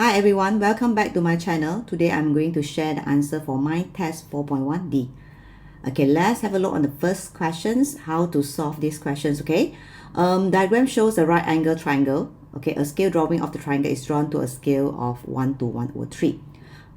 Hi everyone, welcome back to my channel. Today I'm going to share the answer for my test 4.1D. Okay, let's have a look on the first questions, how to solve these questions, okay? Diagram shows a right angle triangle. Okay, a scale drawing of the triangle is drawn to a scale of 1 to 1/3.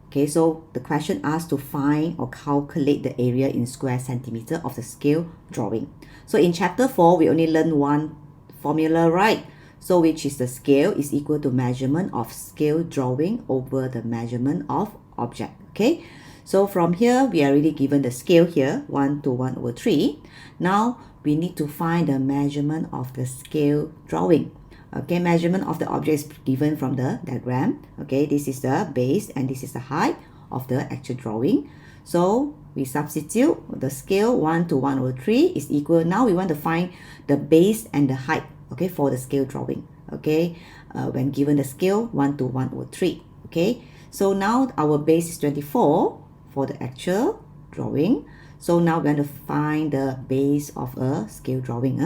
Okay, so the question asks to find or calculate the area in square centimeter of the scale drawing. So in chapter 4, we only learned one formula, right? So which is the scale is equal to measurement of scale drawing over the measurement of object. Okay, so from here we are already given the scale here 1 to 1/3. Now we need to find the measurement of the scale drawing. Okay, measurement of the object is given from the diagram. Okay, this is the base and this is the height of the actual drawing. So we substitute the scale 1 to 1/3 is equal. Now we want to find the base and the height, okay, for the scale drawing. Okay, when given the scale 1 to 1/3. Okay, so now our base is 24 for the actual drawing. So now we're going to find the base of a scale drawing.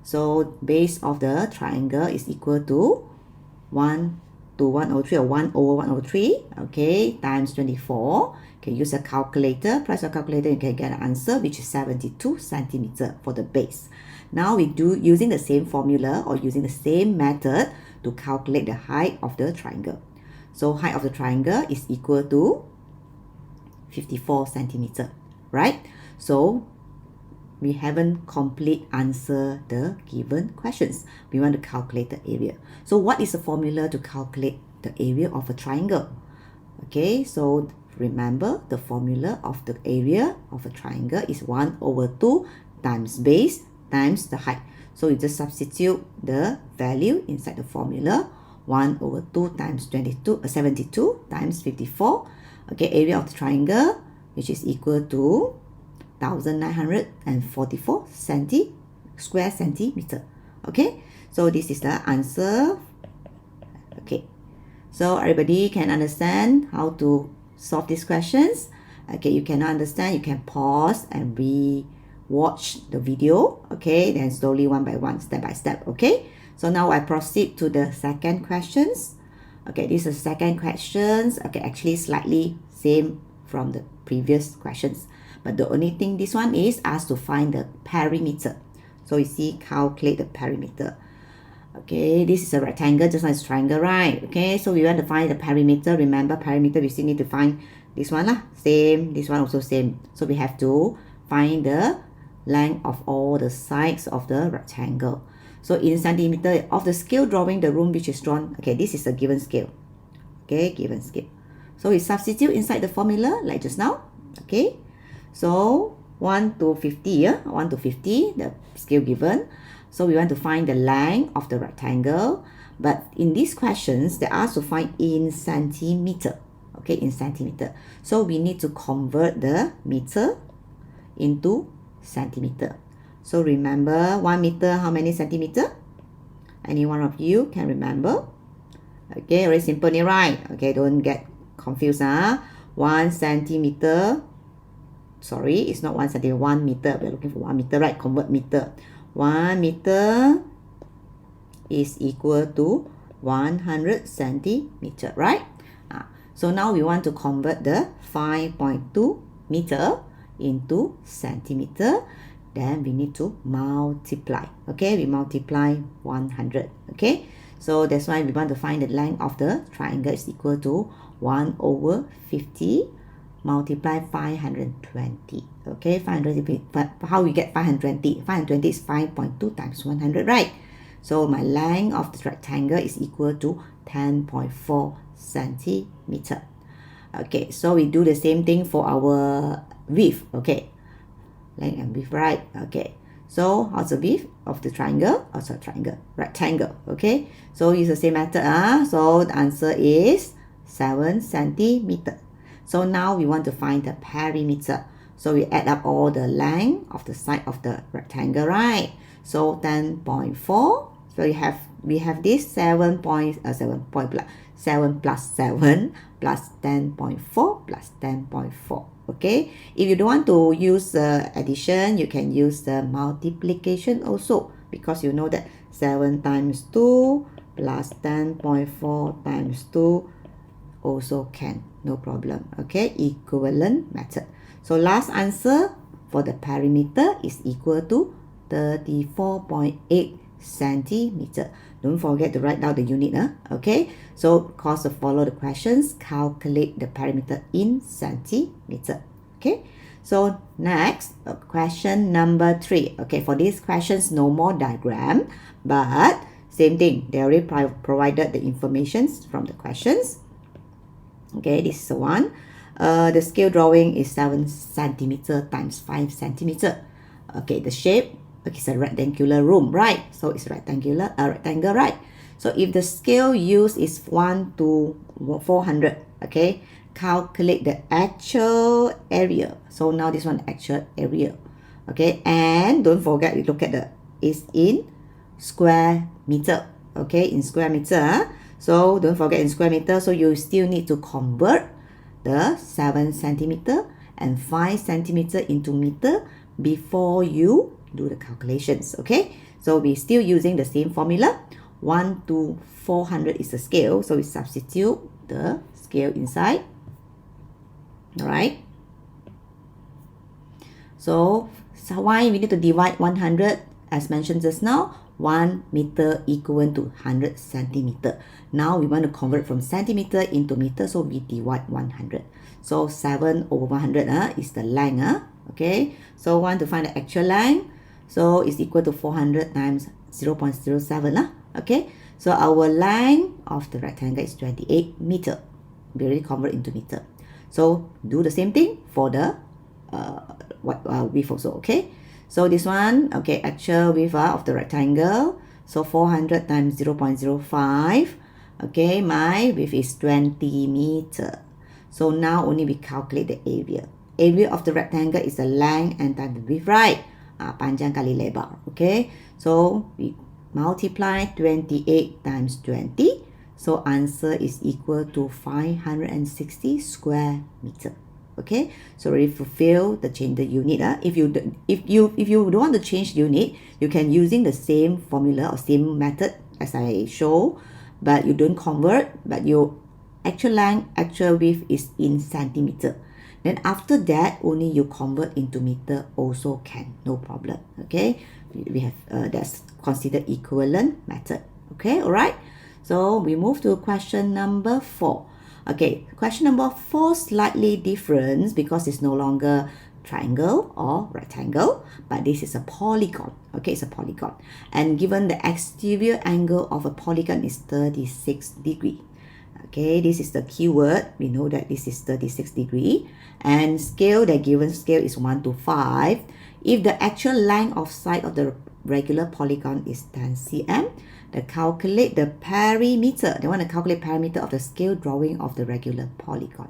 So base of the triangle is equal to 1 to 1/3 or 1 over 1/3, okay, times 24. You can use a calculator, press a calculator, you can get an answer which is 72 centimeter for the base. Now we do using the same formula or using the same method to calculate the height of the triangle. So height of the triangle is equal to 54 centimeter, right? So we haven't complete answer the given questions. We want to calculate the area. So what is the formula to calculate the area of a triangle? Okay, so remember the formula of the area of a triangle is 1/2 times base times the height. So you just substitute the value inside the formula. 1/2 times 72 times 54. Okay, area of the triangle which is equal to 1944 square centimeter. Okay, so this is the answer. Okay, so everybody can understand how to solve these questions. Okay, you cannot understand, you can pause and watch the video. Okay, then slowly one by one, step by step. Okay, so now I proceed to the second questions. Okay, this is the second questions. Okay, actually slightly same from the previous questions, but the only thing this one is asked to find the perimeter. So you see, calculate the perimeter. Okay, this is a rectangle, just like a triangle, right? Okay, so we want to find the perimeter. Remember, perimeter, we still need to find this one lah. Same, this one also same. So we have to find the length of all the sides of the rectangle. So in centimeter of the scale drawing, the room which is drawn. Okay, this is a given scale. Okay, given scale. So we substitute inside the formula like just now. Okay, so 1 to 50, 1 to 50, the scale given. So we want to find the length of the rectangle. But in these questions, they ask to find in centimeter. Okay, in centimeter. So we need to convert the meter into centimeter. So remember, 1 meter, how many centimeter? Any one of you can remember? Okay, very simple, right? Okay, don't get confused. 1 centimeter. Sorry, it's not 1 centimeter, 1 meter. We're looking for 1 meter, right? Convert meter. 1 meter is equal to 100 centimeter, right? So now we want to convert the 5.2 meter into centimeter. Then we need to multiply. Okay, we multiply 100. Okay, so that's why we want to find the length of the triangle is equal to 1/50 multiply 520. Okay, 520. How we get 520? 520 is 5.2 times 100, right? So my length of the rectangle is equal to 10.4 centimeter. Okay, so we do the same thing for our width. Okay, length and width, right? Okay, so how's the width of the triangle? Also triangle, rectangle. Okay, so use the same method. So the answer is 7 centimeter. So now we want to find the perimeter. So we add up all the length of the side of the rectangle, right? So 10.4. So we have this 7 plus 7 plus 10.4 plus 10.4. Okay, if you don't want to use addition, you can use the multiplication also, because you know that 7 times 2 plus 10.4 times 2 also can, no problem. Okay, equivalent method. So last answer for the perimeter is equal to 34.8 centimeter. Don't forget to write down the unit. Okay, so because of follow the questions, calculate the perimeter in centimeter. Okay, so next, question number 3. Okay, for these questions, no more diagram, but same thing. They already provided the information from the questions. Okay, this is the one. The scale drawing is 7 centimeter times 5 centimeter. Okay, the shape, okay, it's a rectangular room, right? So it's rectangle, right? So if the scale used is 1 to 400, okay, calculate the actual area. So now this one actual area, okay, and don't forget you look at the is in square meter, okay, in square meter. So don't forget in square meter, so you still need to convert the 7 centimeter and 5 centimeter into meter before you do the calculations. Okay, so we're still using the same formula. 1 to 400 is the scale, so we substitute the scale inside. All right, so why we need to divide 100 as mentioned just now. 1 meter equivalent to 100 centimeter. Now we want to convert from centimeter into meter, so we divide 100. So 7 over 100 is the length. Okay, so want to find the actual length, so it's equal to 400 times 0.07. Okay, so our length of the rectangle is 28 meter. We already convert into meter. So do the same thing for the width also. Okay, so this one, okay, actual width of the rectangle, so 400 times 0.05. Okay, my width is 20 meter. So now only we calculate the area. Area of the rectangle is the length and then the width, right? Panjang kali lebar. Okay, so we multiply 28 times 20. So answer is equal to 560 square meter. Okay, so already fulfill the change the unit. If you don't want to change unit, you can using the same formula or same method as I show, but you don't convert, but your actual length, actual width is in centimeter. Then after that, only you convert into meter also can, no problem. Okay, we have that's considered equivalent method. Okay, all right. So we move to question number 4. Okay, question number 4 slightly different because it's no longer triangle or rectangle, but this is a polygon. Okay, it's a polygon. And given the exterior angle of a polygon is 36 degree. Okay, this is the keyword. We know that this is 36 degree. And scale, the given scale is 1 to 5. If the actual length of side of the regular polygon is 10 cm, then calculate the perimeter. They want to calculate perimeter of the scale drawing of the regular polygon.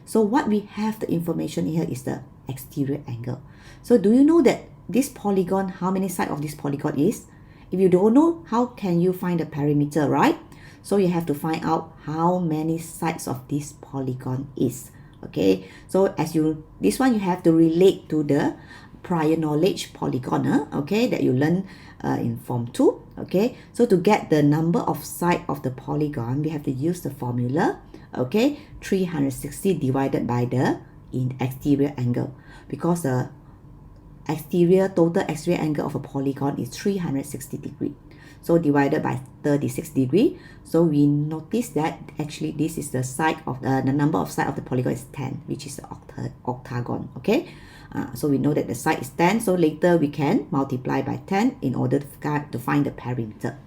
So what we have the information here is the exterior angle. So do you know that this polygon, how many sides of this polygon is? If you don't know, how can you find the perimeter, right? So you have to find out how many sides of this polygon is. Okay, so this one you have to relate to the prior knowledge polygon, okay, that you learn in Form 2. Okay, so to get the number of sides of the polygon, we have to use the formula, okay, 360 divided by the exterior angle, because the total exterior angle of a polygon is 360 degree. So divided by 36 degree. So we notice that actually this is the side of the number of sides of the polygon is 10, which is the octagon. Okay, so we know that the side is 10. So later we can multiply by 10 in order to find the perimeter,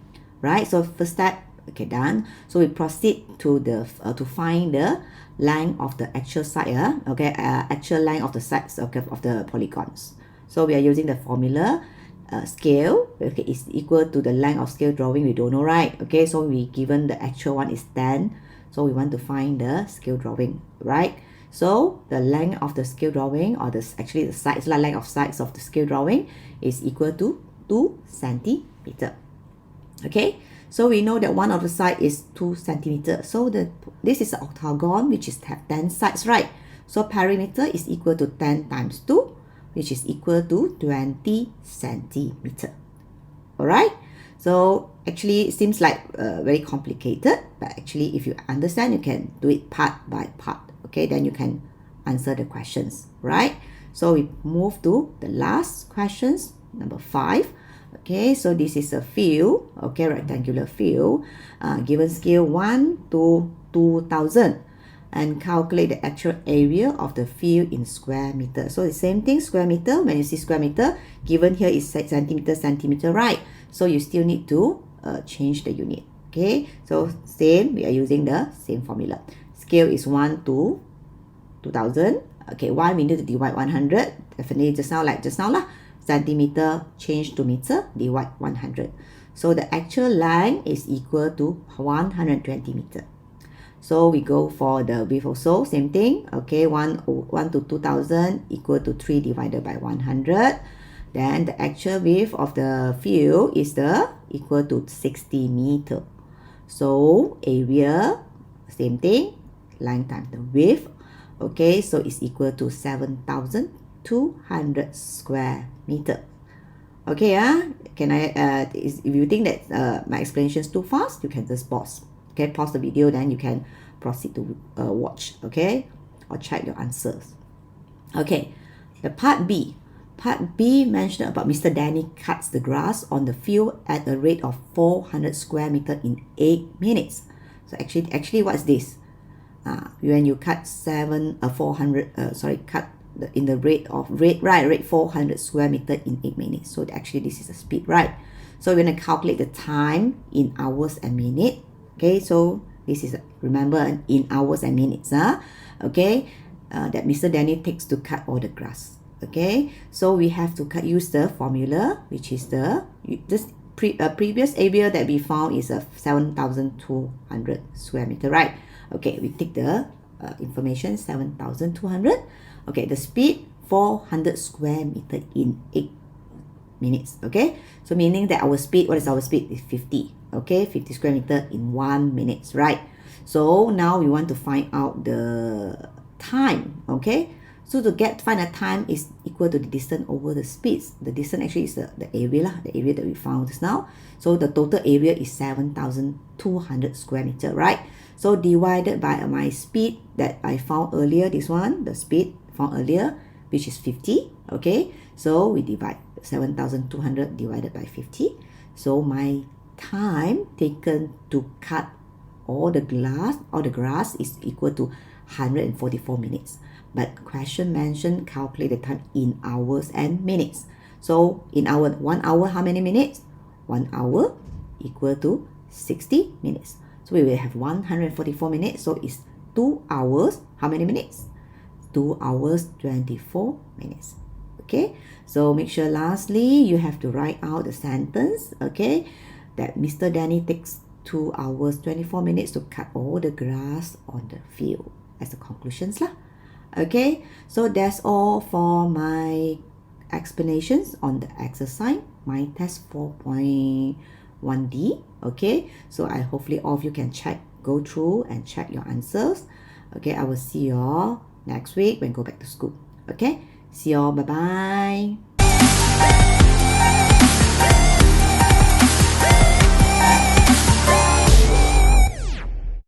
right? So first step, okay, done. So we proceed to the to find the length of the actual side. Okay, actual length of the sides of the polygons. So we are using the formula. Scale, okay, is equal to the length of scale drawing. We don't know, right? Okay, so we given the actual one is 10, so we want to find the scale drawing, right? So the length of the scale drawing, or actually the sides, length of sides of the scale drawing is equal to 2 centimeter. Okay, so we know that one of the side is 2 centimeter. So this is an octagon which is have 10 sides, right? So perimeter is equal to 10 times 2, which is equal to 20 centimeter. Alright, So actually it seems like very complicated, but actually if you understand, you can do it part by part. Okay, then you can answer the questions, right? So we move to the last questions, number 5. Okay, so this is a field, okay, rectangular field, given scale 1 to 2000, and calculate the actual area of the field in square meter. So the same thing, square meter. When you see square meter, given here is centimeter, right? So you still need to change the unit. Okay, so same, we are using the same formula. Scale is 1 to 2000. Okay, why we need to divide 100? Definitely just now lah. Centimeter change to meter, divide 100. So the actual length is equal to 120 meter. So we go for the width also, same thing. Okay, 1 to 2000 equal to 3 divided by 100. Then the actual width of the field is equal to 60 meter. So area, same thing, length times the width. Okay, so it's equal to 7,200 square meter. Okay, can I, if you think that my explanation is too fast, you can just pause. Okay, pause the video, then you can proceed to watch, okay, or check your answers. Okay, the part B. Part B mentioned about Mr. Danny cuts the grass on the field at a rate of 400 square meter in 8 minutes. So actually what's this? When you cut in the rate 400 square meter in 8 minutes. So actually this is the speed, right? So we're going to calculate the time in hours and minutes. Okay, so this is, remember, in hours and minutes, okay, that Mr. Danny takes to cut all the grass. Okay, so we have to use the formula, which is previous area that we found is a 7,200 square meter, right? Okay, we take the information 7,200. Okay, the speed 400 square meter in 8 minutes. Okay, so meaning that our speed, what is our speed? Is 50. Okay, 50 square meter in 1 minute, right? So now we want to find out the time. Okay, so to find the time is equal to the distance over the speeds. The distance actually is the area the area that we found just now. So the total area is 7,200 square meter, right? So divided by my speed that I found earlier, this one, the speed found earlier, which is 50. Okay, so we divide 7,200 divided by 50. So my time taken to cut all the grass is equal to 144 minutes. But question mentioned calculate the time in hours and minutes. So in 1 hour, how many minutes? 1 hour equal to 60 minutes. So we will have 144 minutes. So it's 2 hours. How many minutes? 2 hours 24 minutes. Okay, so make sure lastly you have to write out the sentence, okay, that Mr. Danny takes 2 hours 24 minutes to cut all the grass on the field. As the conclusions lah. Okay, so that's all for my explanations on the exercise, my test 4.1D. Okay, so I hopefully all of you can go through and check your answers. Okay, I will see you all next week when go back to school. Okay, see you all, bye bye.